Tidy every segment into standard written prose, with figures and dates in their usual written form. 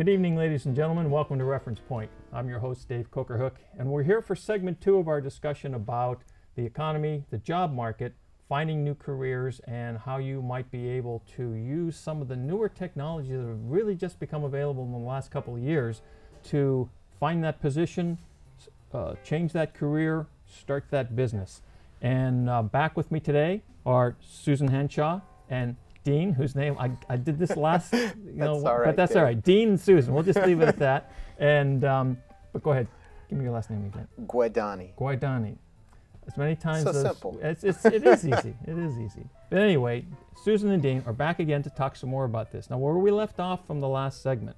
Good evening, ladies and gentlemen. Welcome to Reference Point. I'm your host, Dave Kocharhook, and we're here for segment 2 of our discussion about the economy, the job market, finding new careers, and how you might be able to use some of the newer technologies that have really just become available in the last couple of years to find that position, change that career, start that business. And back with me today are Susan Henshaw and Dean, whose name I did this last, all right, but that's Dave. all right. Dean and Susan, we'll just leave it at that. And but go ahead, give me your last name again. Guadani. As many times So as simple. it is easy. It is easy. But anyway, Susan and Dean are back again to talk some more about this. Now, where we left off from the last segment,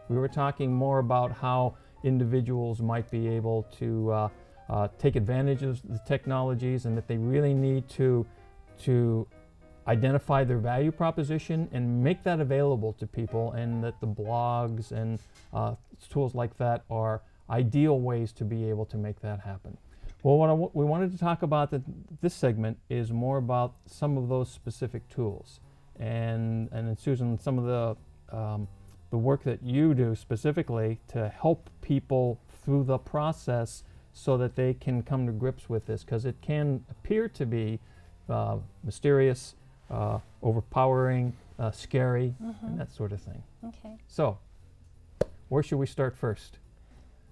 we were talking more about how individuals might be able to take advantage of the technologies, and that they really need to identify their value proposition and make that available to people, and that the blogs and tools like that are ideal ways to be able to make that happen. Well, what we wanted to talk about this segment is more about some of those specific tools, and then Susan, some of the work that you do specifically to help people through the process so that they can come to grips with this, because it can appear to be mysterious, overpowering, scary, and that sort of thing. Okay. So, where should we start first?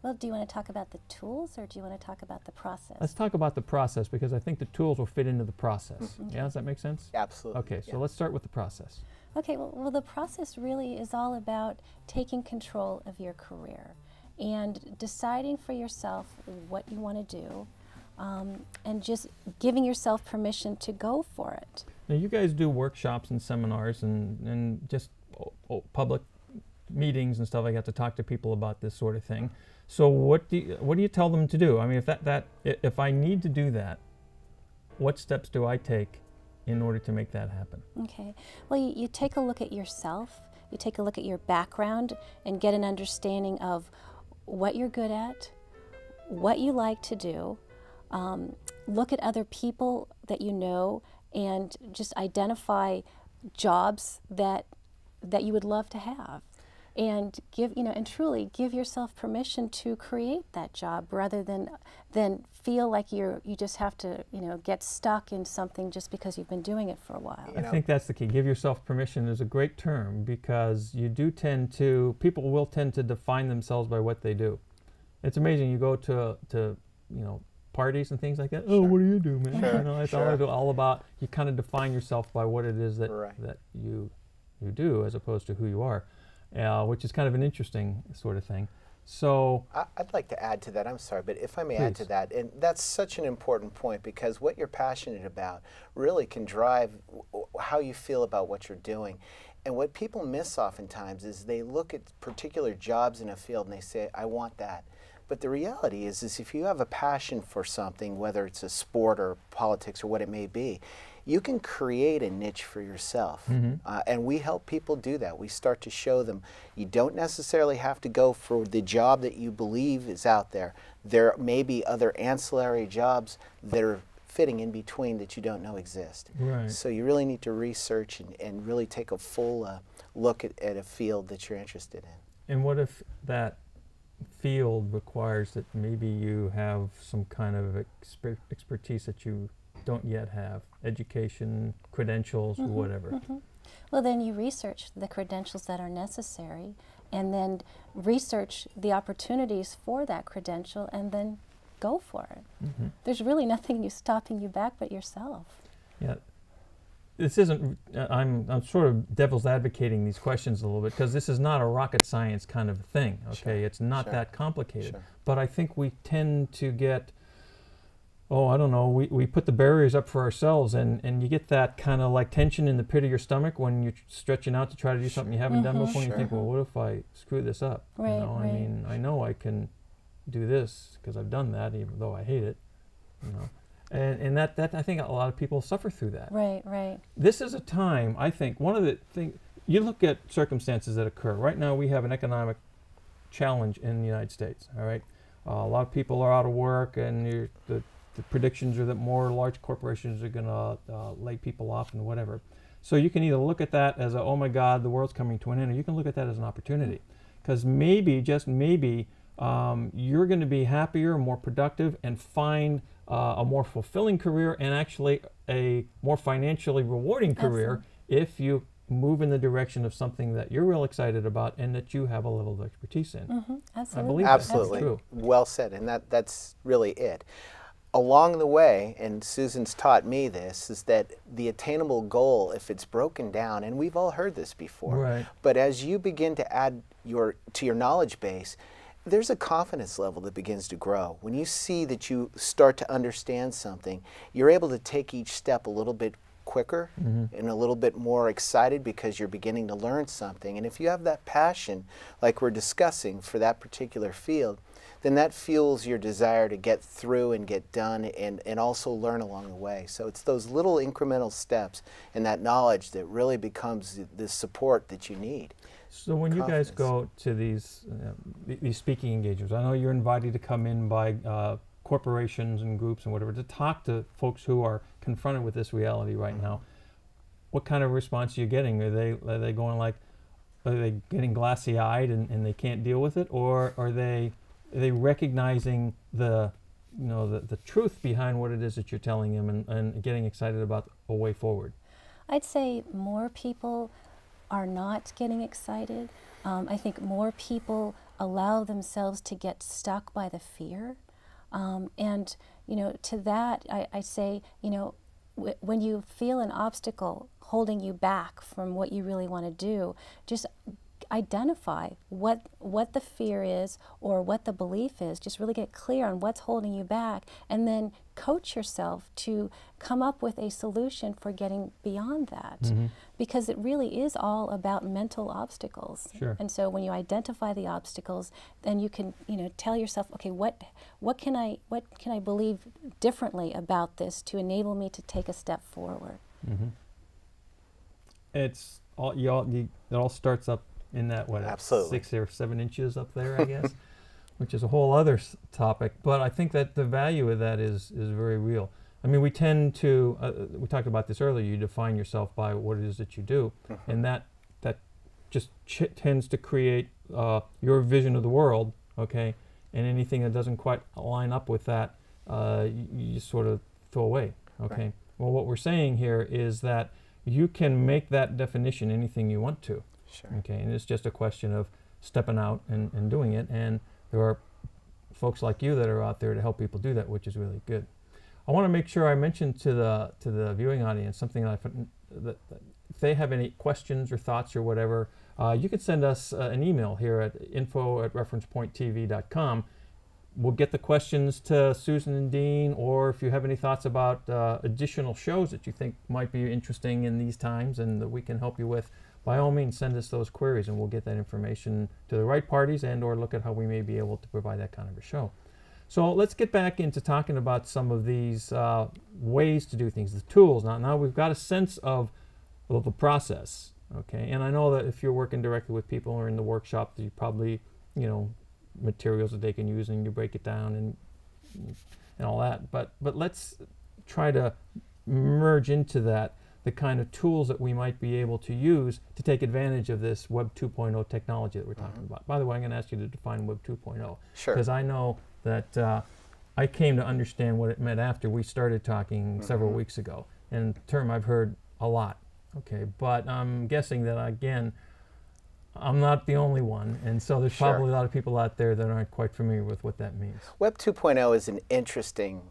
Well, do you want to talk about the tools, or do you want to talk about the process? Let's talk about the process, because I think the tools will fit into the process. Yeah, does that make sense? Absolutely. Okay, so yeah. let's start with the process. Okay, well, the process really is all about taking control of your career and deciding for yourself what you want to do, and just giving yourself permission to go for it. Now, you guys do workshops and seminars and just public meetings and stuff like that to talk to people about this sort of thing. So what do you tell them to do? I mean, if I need to do that, what steps do I take in order to make that happen? Okay. Well, you take a look at yourself, you take a look at your background, and get an understanding of what you're good at, what you like to do. Look at other people that you know, and just identify jobs that you would love to have, and truly give yourself permission to create that job, rather than feel like you just have to get stuck in something just because you've been doing it for a while. I think that's the key. Give yourself permission is a great term, because people will tend to define themselves by what they do. It's amazing. You go to parties and things like that. Oh, what do you do, man? Sure, It's sure. all about, you kind of define yourself by what it is that that you do, as opposed to who you are, which is kind of an interesting sort of thing. So I'd like to add to that. I'm sorry, but if I may Please. add to that, and that's such an important point, because what you're passionate about really can drive how you feel about what you're doing. And what people miss oftentimes is they look at particular jobs in a field and they say, I want that. But the reality is if you have a passion for something, whether it's a sport or politics or what it may be, you can create a niche for yourself. And we help people do that. We start to show them you don't necessarily have to go for the job that you believe is out there. There may be other ancillary jobs that are fitting in between that you don't know exist. Right. So you really need to research and really take a full look at a field that you're interested in. And what if that field requires that maybe you have some kind of expertise that you don't yet have, education, credentials, whatever? Well, then you research the credentials that are necessary, and then research the opportunities for that credential, and then go for it. There's really nothing stopping you back but yourself. Yeah. This isn't, I'm sort of devil's advocating these questions a little bit, because this is not a rocket science kind of thing, okay? Sure, It's not sure, that complicated. sure. But I think we tend to get, I don't know, we put the barriers up for ourselves, and you get that kind of like tension in the pit of your stomach when you're stretching out to try to do something you haven't done before, and you think, well, what if I screw this up? Right, I mean, I know I can do this because I've done that, even though I hate it, And that I think a lot of people suffer through that. Right, right. This is a time, I think, one of the things, you look at circumstances that occur. Right now we have an economic challenge in the United States, all right? A lot of people are out of work, and the predictions are that more large corporations are going to lay people off and whatever. So you can either look at that as oh my God, the world's coming to an end, or you can look at that as an opportunity. because maybe, just maybe, you're going to be happier, more productive, and find a more fulfilling career, and actually a more financially rewarding career if you move in the direction of something that you're real excited about and that you have a level of expertise in. Absolutely. I believe Absolutely. that's true. Well said, and that's really it. Along the way, and Susan's taught me this, is that the attainable goal, if it's broken down, and we've all heard this before, Right. but as you begin to add to your knowledge base, there's a confidence level that begins to grow. When you see that you start to understand something, you're able to take each step a little bit quicker and a little bit more excited because you're beginning to learn something. And if you have that passion, like we're discussing, for that particular field, then that fuels your desire to get through and get done and also learn along the way. So it's those little incremental steps and that knowledge that really becomes the support that you need. So when you guys go to these speaking engagements, I know you're invited to come in by corporations and groups and whatever to talk to folks who are confronted with this reality right now. What kind of response are you getting? Are they going like, are they getting glassy-eyed and they can't deal with it, or are they recognizing the truth behind what it is that you're telling them and getting excited about a way forward? I'd say more people are not getting excited. I think more people allow themselves to get stuck by the fear. And, to that, I say, when you feel an obstacle holding you back from what you really want to do, just identify what the fear is or what the belief is. Just really get clear on what's holding you back, and then coach yourself to come up with a solution for getting beyond that. Because it really is all about mental obstacles. Sure. And so when you identify the obstacles, then you can tell yourself, okay, what can I believe differently about this to enable me to take a step forward. It's all it all starts up in that, what, Absolutely. 6 or 7 inches up there, I guess, which is a whole other topic. But I think that the value of that is very real. I mean, we tend to, we talked about this earlier, you define yourself by what it is that you do, and that just tends to create your vision of the world, okay? And anything that doesn't quite line up with that, you just sort of throw away, okay? Right. Well, what we're saying here is that you can make that definition anything you want to. Sure. Okay, and it's just a question of stepping out and doing it, and there are folks like you that are out there to help people do that, which is really good. I want to make sure I mention to the viewing audience something that if they have any questions or thoughts or whatever, you can send us an email here at info@referencepointtv.com. We'll get the questions to Susan and Dean, or if you have any thoughts about additional shows that you think might be interesting in these times and that we can help you with, by all means send us those queries and we'll get that information to the right parties and or look at how we may be able to provide that kind of a show. So let's get back into talking about some of these ways to do things, the tools. Now we've got a sense of the process, okay? And I know that if you're working directly with people or in the workshop, you probably, materials that they can use and you break it down and all that. But let's try to merge into that the kind of tools that we might be able to use to take advantage of this Web 2.0 technology that we're talking about. By the way, I'm going to ask you to define Web 2.0. Sure. Because I know that I came to understand what it meant after we started talking several weeks ago. And a term I've heard a lot, okay? But I'm guessing that, again, I'm not the only one. And so there's probably a lot of people out there that aren't quite familiar with what that means. Web 2.0 is an interesting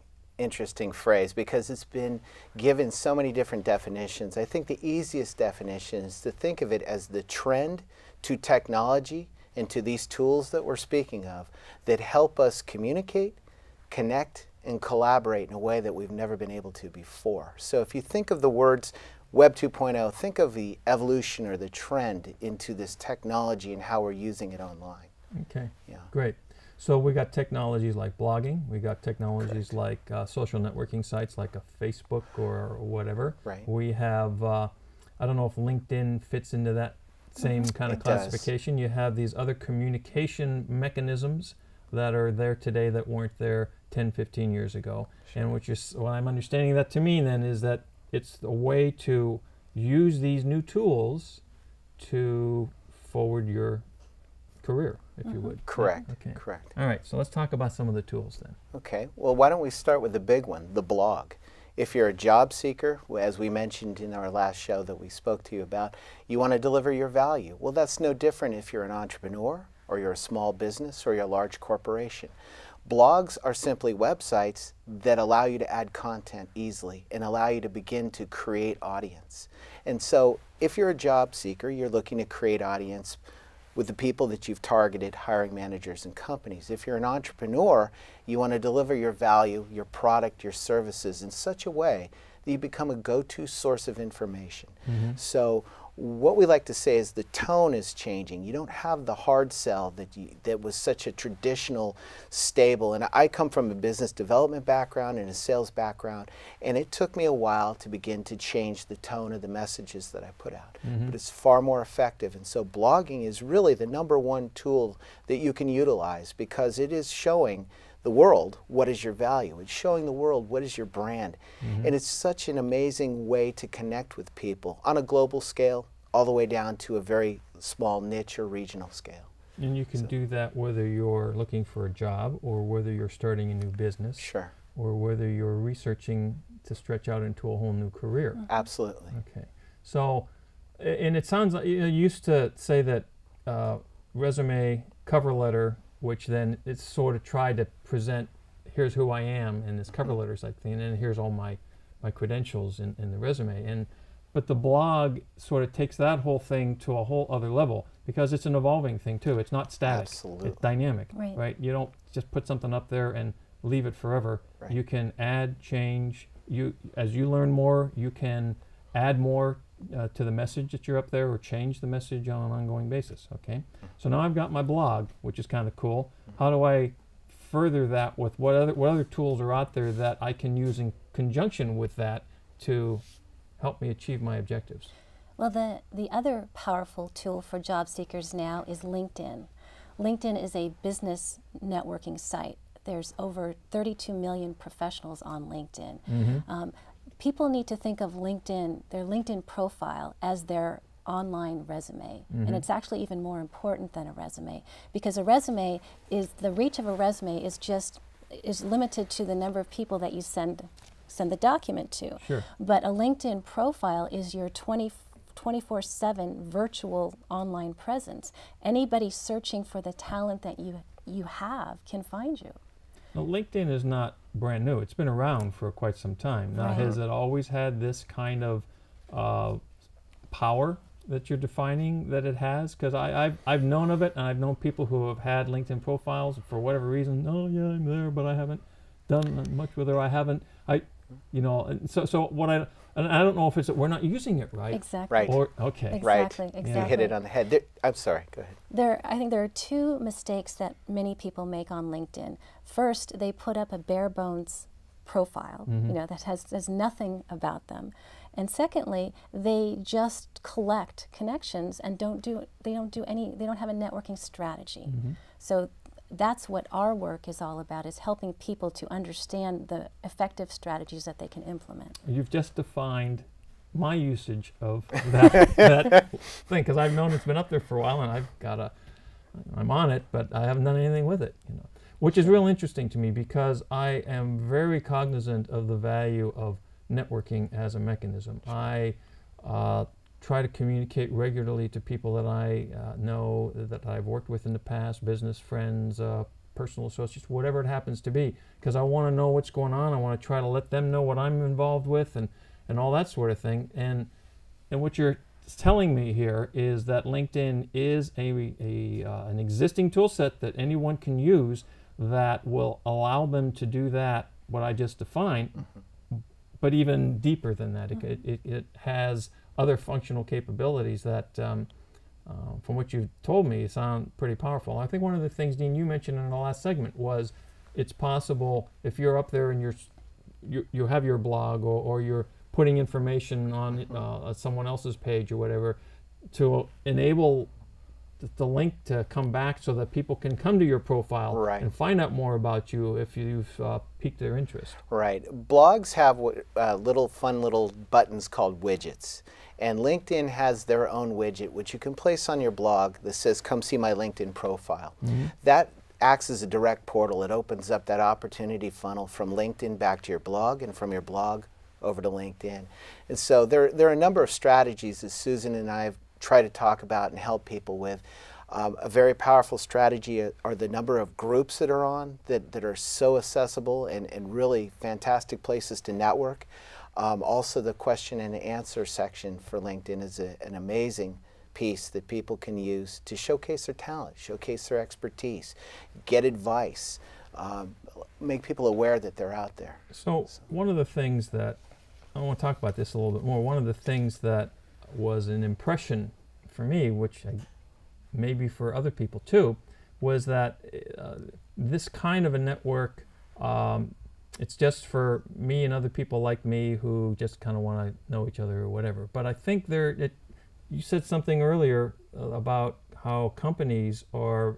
phrase because it's been given so many different definitions. I think the easiest definition is to think of it as the trend to technology and to these tools that we're speaking of that help us communicate, connect, and collaborate in a way that we've never been able to before. So if you think of the words Web 2.0, think of the evolution or the trend into this technology and how we're using it online. Okay, Yeah. great. So we got technologies like blogging, we got technologies like social networking sites like a Facebook or whatever. Right. We have, I don't know if LinkedIn fits into that same kind of It does. classification. You have these other communication mechanisms that are there today that weren't there 10, 15 years ago. Sure. And what I'm understanding that to mean then is that it's a way to use these new tools to forward your career, if you would. Correct. Okay. Correct. All right, so let's talk about some of the tools then. Okay. Well, why don't we start with the big one, the blog. If you're a job seeker, as we mentioned in our last show that we spoke to you about, you want to deliver your value. Well, that's no different if you're an entrepreneur or you're a small business or you're a large corporation. Blogs are simply websites that allow you to add content easily and allow you to begin to create audience. And so if you're a job seeker, you're looking to create audience with the people that you've targeted, hiring managers and companies. If you're an entrepreneur, you want to deliver your value, your product, your services in such a way that you become a go-to source of information. So what we like to say is the tone is changing. You don't have the hard sell that was such a traditional, stable, and I come from a business development background and a sales background, and it took me a while to begin to change the tone of the messages that I put out. But it's far more effective, and so blogging is really the #1 tool that you can utilize because it is showing the world what is your value. It's showing the world what is your brand. And it's such an amazing way to connect with people on a global scale all the way down to a very small niche or regional scale. And you can do that whether you're looking for a job or whether you're starting a new business. Sure. Or whether you're researching to stretch out into a whole new career. Absolutely. Okay. So, and it sounds like you used to say that resume, cover letter, which then it's sort of tried to present, here's who I am in this cover letter type thing, and then here's all my credentials in the resume. But the blog sort of takes that whole thing to a whole other level because it's an evolving thing too. It's not static. Absolutely. It's dynamic, Right. You don't just put something up there and leave it forever. Right. You can add, change. As you learn more, you can add more to the message that you're up there or change the message on an ongoing basis, okay? So now I've got my blog, which is kind of cool. How do I further that with what other tools are out there that I can use in conjunction with that to help me achieve my objectives? Well, the other powerful tool for job seekers now is LinkedIn. LinkedIn is a business networking site. There's over 32 million professionals on LinkedIn. People need to think of LinkedIn, their LinkedIn profile, as their online resume. And it's actually even more important than a resume because a resume is, the reach of a resume is limited to the number of people that you send the document to. Sure. But a LinkedIn profile is your 24/7 virtual online presence. Anybody searching for the talent that you have can find you. Now, LinkedIn is not brand new. It's been around for quite some time. Now, Right. has it always had this kind of power that you're defining that it has? Because I've known of it, and I've known people who have had LinkedIn profiles for whatever reason. Oh yeah, I'm there, but I haven't done much with it. I haven't. And so what I don't know if it's that we're not using it right. Exactly. Right. Or okay. Exactly. Right. Exactly. You hit it on the head. I'm sorry, go ahead. I think there are two mistakes that many people make on LinkedIn. First, they put up a bare bones profile, that has nothing about them. And secondly, they just collect connections and they don't have a networking strategy. So that's what our work is all about, is helping people to understand the effective strategies that they can implement. You've just defined my usage of that thing, because I've known it's been up there for a while, and I'm on it, but I haven't done anything with it, which is real interesting to me because I am very cognizant of the value of networking as a mechanism. I try to communicate regularly to people that I know, that I've worked with in the past, business friends, personal associates, whatever it happens to be, because I want to know what's going on. I want to try to let them know what I'm involved with and all that sort of thing. And what you're telling me here is that LinkedIn is an existing tool set that anyone can use that will allow them to do that, what I just defined, but even deeper than that. It has other functional capabilities that, from what you've told me, sound pretty powerful. I think one of the things, Dean, you mentioned in the last segment was it's possible if you're up there and you have your blog or you're putting information on someone else's page or whatever, to enable the link to come back so that people can come to your profile and find out more about you if you've piqued their interest. Right. Blogs have fun little buttons called widgets. And LinkedIn has their own widget, which you can place on your blog that says, come see my LinkedIn profile. That acts as a direct portal. It opens up that opportunity funnel from LinkedIn back to your blog, and from your blog over to LinkedIn. And so there are a number of strategies that Susan and I have tried to talk about and help people with. A very powerful strategy are the number of groups that are on that are so accessible and really fantastic places to network. Also, the question and answer section for LinkedIn is an amazing piece that people can use to showcase their talent, showcase their expertise, get advice, make people aware that they're out there. So one of the things that, I want to talk about this a little bit more, one of the things that was an impression for me, which maybe for other people too, was that this kind of a network, it's just for me and other people like me who just kind of want to know each other or whatever. But I think you said something earlier about how companies are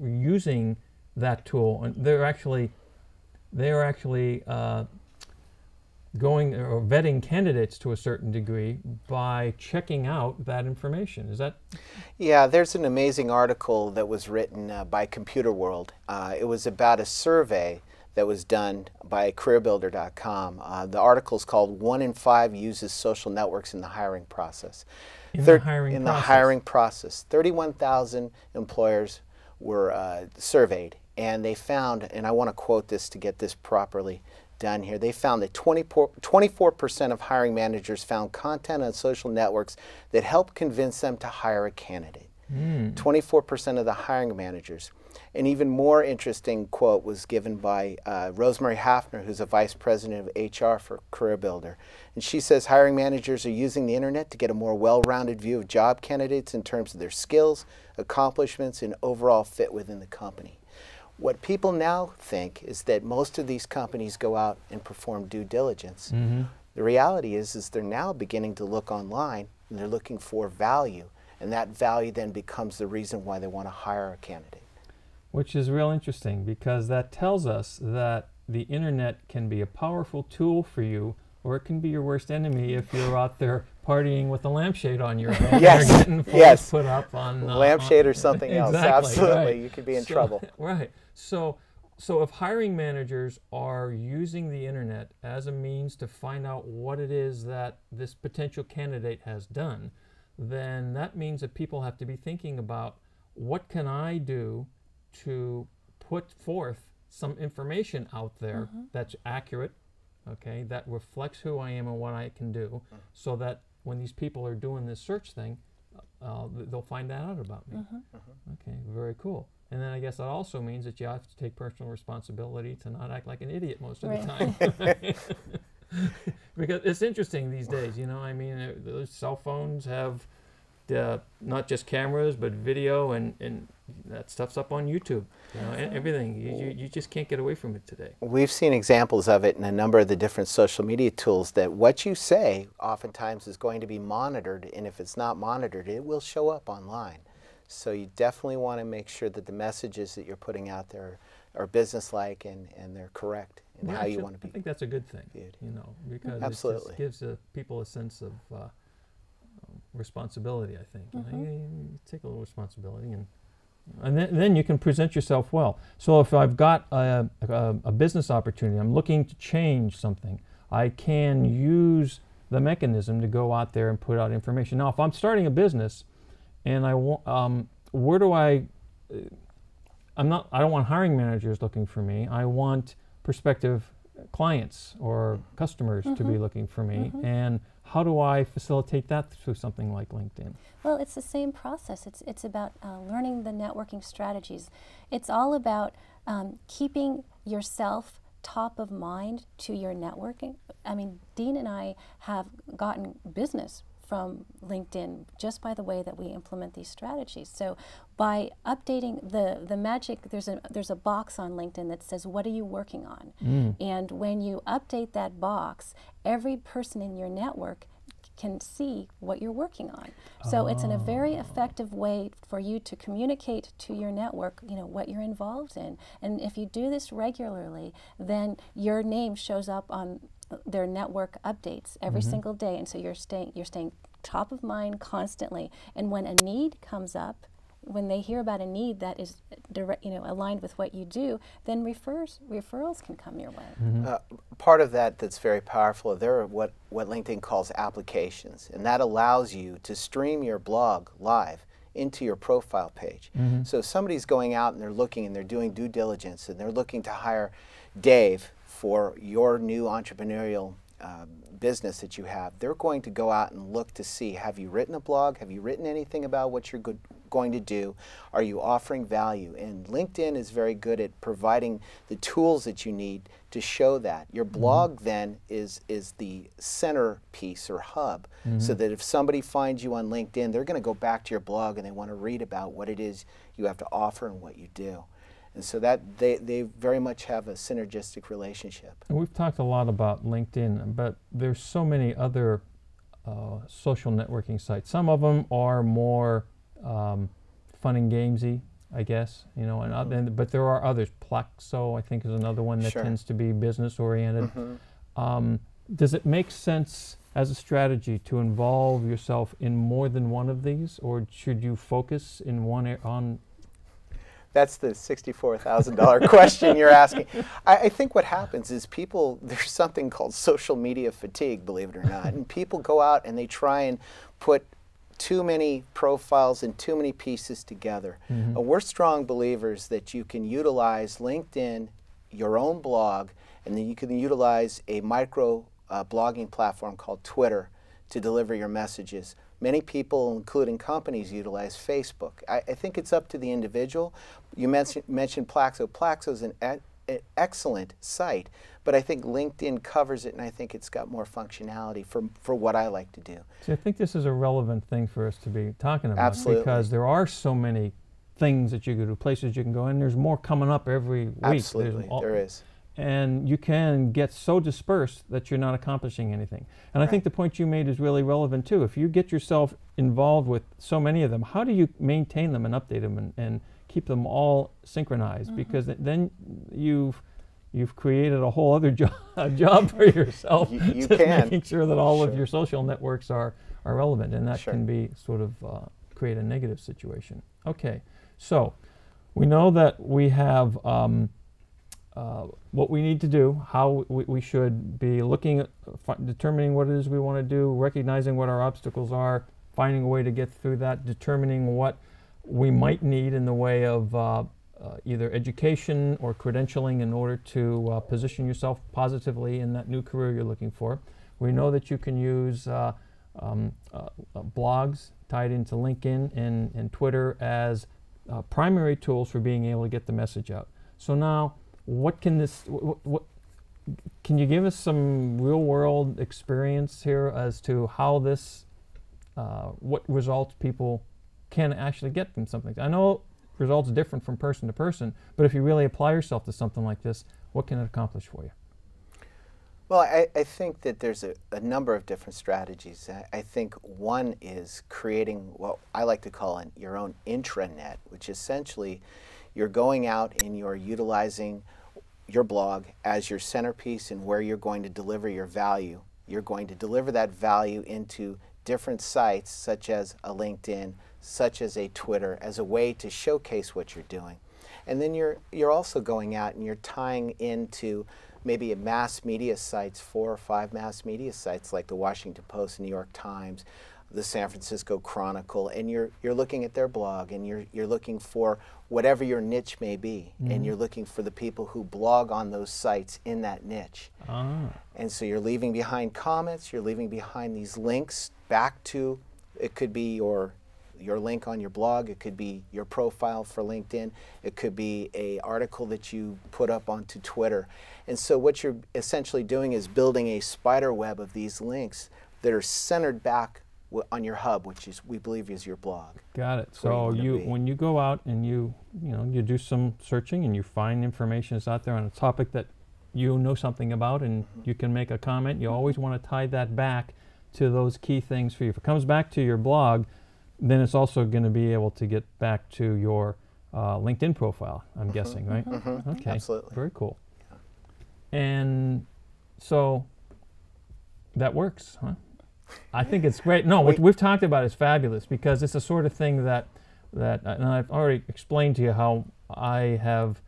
using that tool, and they are actually going or vetting candidates to a certain degree by checking out that information. Is that? Yeah, there's an amazing article that was written by Computer World. It was about a survey that was done by careerbuilder.com. The article is called 1 in 5 Uses Social Networks in the Hiring Process. In the hiring process. 31,000 employers were surveyed, and they found, and I want to quote this to get this properly done here, they found that 24% of hiring managers found content on social networks that helped convince them to hire a candidate. 24% of the hiring managers. An even more interesting quote was given by Rosemary Hafner, who's a vice president of HR for CareerBuilder. And she says hiring managers are using the internet to get a more well-rounded view of job candidates in terms of their skills, accomplishments, and overall fit within the company. What people now think is that most of these companies go out and perform due diligence. The reality is they're now beginning to look online, and they're looking for value, and that value then becomes the reason why they want to hire a candidate. Which is real interesting, because that tells us that the internet can be a powerful tool for you, or it can be your worst enemy if you're out there partying with a lampshade on your head. Yes, or getting photos put up on lampshade or something else. Exactly, Absolutely, right. You could be in trouble. Right. So if hiring managers are using the internet as a means to find out what it is that this potential candidate has done, then that means that people have to be thinking about, what can I do to put forth some information out there that's accurate, okay, that reflects who I am and what I can do, so that when these people are doing this search thing, they'll find that out about me. Okay, very cool. And then I guess that also means that you have to take personal responsibility to not act like an idiot most of the time. Because it's interesting these days, you know, I mean, those cell phones have not just cameras, but video, and that stuff's up on YouTube, you know, and everything. You just can't get away from it today. We've seen examples of it in a number of the different social media tools, that what you say oftentimes is going to be monitored, and if it's not monitored, it will show up online. So you definitely want to make sure that the messages that you're putting out there are business-like and they're correct in how you want to be. I think that's a good thing, viewed. you know, because Absolutely. it just gives people a sense of responsibility, I think. You know, you take a little responsibility, and then you can present yourself well. So if I've got a business opportunity, I'm looking to change something, I can use the mechanism to go out there and put out information. Now, if I'm starting a business, and I want, where do I don't want hiring managers looking for me. I want prospective clients or customers to be looking for me. And how do I facilitate that through something like LinkedIn? Well, it's the same process. It's about learning the networking strategies. It's all about keeping yourself top of mind to your networking. I mean, Dean and I have gotten business from LinkedIn just by the way that we implement these strategies. So by updating the magic, there's a box on LinkedIn that says, what are you working on? And when you update that box, every person in your network can see what you're working on. So it's a very effective way for you to communicate to your network, what you're involved in. And if you do this regularly, then your name shows up on their network updates every single day, and so you're staying top of mind constantly. And when a need comes up, when they hear about a need that is aligned with what you do, then referrals can come your way. Part of that's very powerful. There are what LinkedIn calls applications, and that allows you to stream your blog live into your profile page. So if somebody's going out and they're looking and they're doing due diligence and they're looking to hire Dave for your new entrepreneurial business that you have, they're going to go out and look to see, have you written a blog? Have you written anything about what you're going to do? Are you offering value? And LinkedIn is very good at providing the tools that you need to show that. Your blog then is the centerpiece or hub, so that if somebody finds you on LinkedIn, they're going to go back to your blog and they want to read about what it is you have to offer and what you do. And so that they very much have a synergistic relationship. And we've talked a lot about LinkedIn, but there's so many other social networking sites. Some of them are more fun and gamesy, I guess, but there are others. Plaxo, I think, is another one that tends to be business oriented. Does it make sense as a strategy to involve yourself in more than one of these, or should you focus in on? That's the $64,000 question you're asking. I think what happens is there's something called social media fatigue, believe it or not, and people go out and they try and put too many profiles and too many pieces together. We're strong believers that you can utilize LinkedIn, your own blog, and then you can utilize a micro blogging platform called Twitter to deliver your messages. Many people, including companies, utilize Facebook. I think it's up to the individual. You mentioned Plaxo. Plaxo is an excellent site, but I think LinkedIn covers it, and I think it's got more functionality for what I like to do. See, I think this is a relevant thing for us to be talking about. Absolutely. Because there are so many things that you can do, places you can go, and there's more coming up every week. Absolutely, there is. And you can get so dispersed that you're not accomplishing anything. And I think the point you made is really relevant too. If you get yourself involved with so many of them, how do you maintain them and update them and keep them all synchronized? Because then you've created a whole other job for yourself. You can. Making sure that all of your social networks are relevant, and that can be sort of create a negative situation. Okay, so we know that we have what we need to do, how we should be looking at determining what it is we want to do, recognizing what our obstacles are, finding a way to get through that, determining what we might need in the way of either education or credentialing in order to position yourself positively in that new career you're looking for. We know that you can use blogs tied into LinkedIn and Twitter as primary tools for being able to get the message out. So now, what can can you give us some real-world experience here as to how this, what results people can actually get from something? I know results different from person to person, but if you really apply yourself to something like this, what can it accomplish for you? Well, I think that there's a number of different strategies. I think one is creating what I like to call your own intranet, which essentially you're going out and you're utilizing your blog as your centerpiece and where you're going to deliver your value. You're going to deliver that value into different sites such as a LinkedIn, such as a Twitter, as a way to showcase what you're doing. And then you're also going out and you're tying into maybe a mass media sites, 4 or 5 mass media sites like the Washington Post, New York Times, the San Francisco Chronicle, and you're looking at their blog, and you're looking for whatever your niche may be, and you're looking for the people who blog on those sites in that niche. And so you're leaving behind comments, you're leaving behind these links back to, it could be your link on your blog, it could be your profile for LinkedIn, it could be an article that you put up onto Twitter. And so what you're essentially doing is building a spider web of these links that are centered back on your hub, which is, we believe, is your blog. Got it. So when you go out and you do some searching and you find information that's out there on a topic that you know something about and you can make a comment, you always want to tie that back to those key things for you. If it comes back to your blog, then it's also going to be able to get back to your LinkedIn profile, I'm guessing, right? Okay, Absolutely. very cool. And so that works, huh? I think it's great. No, what we've talked about is fabulous, because it's the sort of thing that and I've already explained to you how I have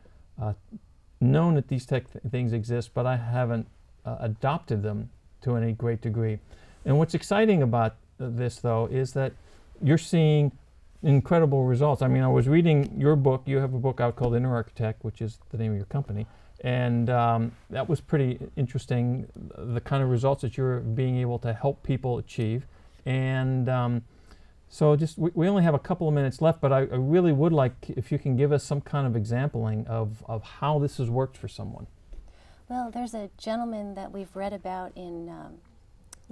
known that these things exist, but I haven't adopted them to any great degree. And what's exciting about this, though, is that you're seeing incredible results. I mean, I was reading your book. You have a book out called Archtect, which is the name of your company. And that was pretty interesting, the kind of results that you're being able to help people achieve. And so just, we only have a couple of minutes left, but I really would like if you can give us some kind of exampling of how this has worked for someone. Well, there's a gentleman that we've read about in,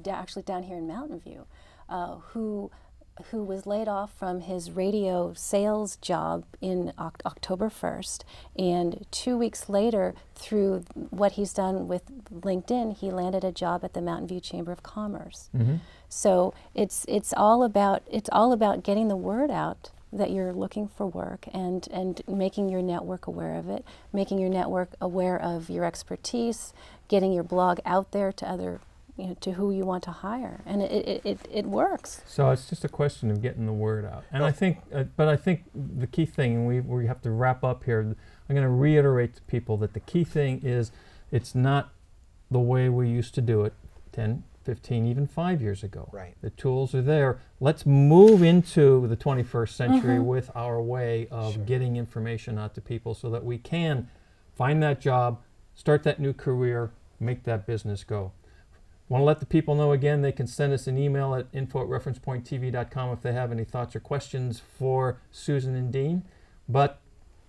actually down here in Mountain View, who was laid off from his radio sales job in October 1st, and 2 weeks later, through what he's done with LinkedIn, he landed a job at the Mountain View Chamber of Commerce. So it's all about getting the word out that you're looking for work, and making your network aware of it, making your network aware of your expertise, getting your blog out there to other, to who you want to hire, and it works. So it's just a question of getting the word out. And I think, but I think the key thing, and we have to wrap up here, I'm going to reiterate to people that the key thing is it's not the way we used to do it 10, 15, even 5 years ago. Right. The tools are there. Let's move into the 21st century with our way of getting information out to people so that we can find that job, start that new career, make that business go. Want to let the people know again, they can send us an email at info@referencepointtv.com if they have any thoughts or questions for Susan and Dean. But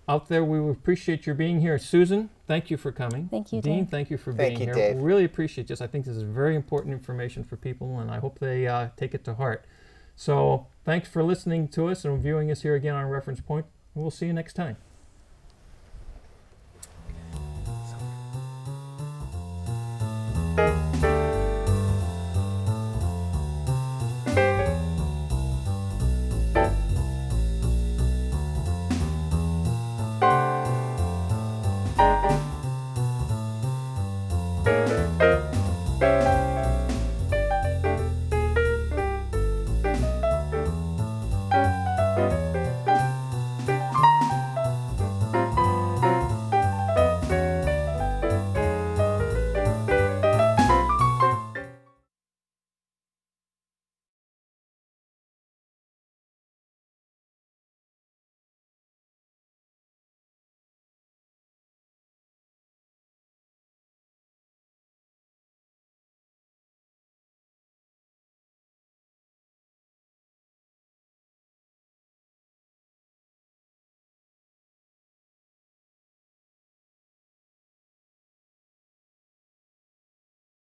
out there, we would appreciate your being here. Susan, thank you for coming. Thank you, Dean, Dave. thank you for being here. Dave. We really appreciate this. I think this is very important information for people, and I hope they take it to heart. So thanks for listening to us and viewing us here again on Reference Point. We'll see you next time.